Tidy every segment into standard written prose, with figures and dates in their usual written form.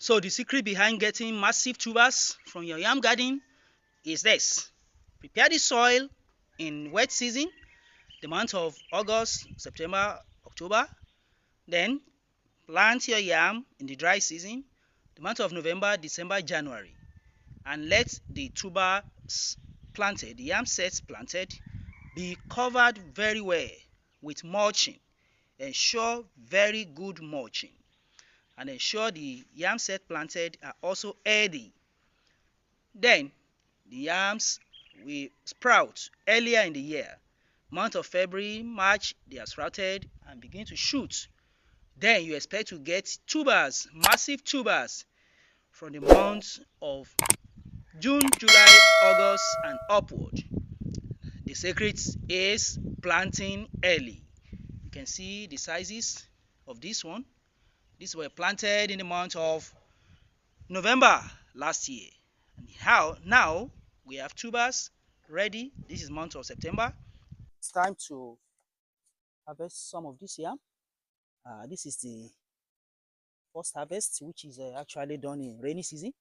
So the secret behind getting massive tubers from your yam garden is this. Prepare the soil in wet season, the month of August, September, October. Then plant your yam in the dry season, the month of November, December, January. And let the tubers planted, the yam sets planted, be covered very well with mulching. Ensure very good mulching. And ensure the yam set planted are also healthy. Then the yams will sprout earlier in the year. Month of February, March, they are sprouted and begin to shoot. Then you expect to get tubers, massive tubers, from the months of June, July, August, and upward. The secret is planting early. You can see the sizes of this one. These were planted in the month of November last year. And how now we have tubers ready. This is month of September. It's time to harvest some of this yam. This is the first harvest, which is actually done in rainy season.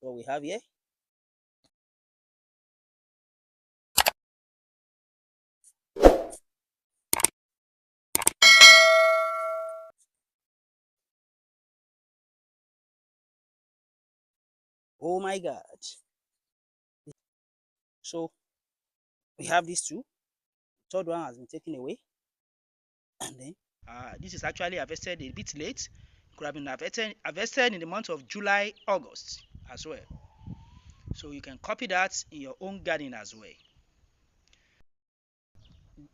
What we have here. Oh my God. So we have these two. The third one has been taken away. And then this is actually harvested a bit late. It could have been harvested in the month of July, August as well. So you can copy that in your own garden as well.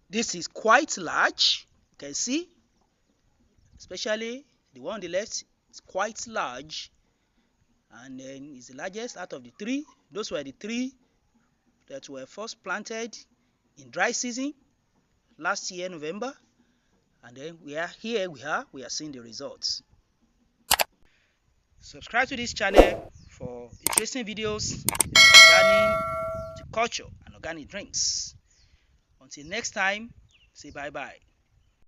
This is quite large. You can see, especially the one on the left is quite large, and then it's the largest out of the three. Those were the three that were first planted in dry season last year, November, and then we are seeing the results. Subscribe to this channel for interesting videos of gardening, horticulture, and organic drinks. Until next time, say bye bye.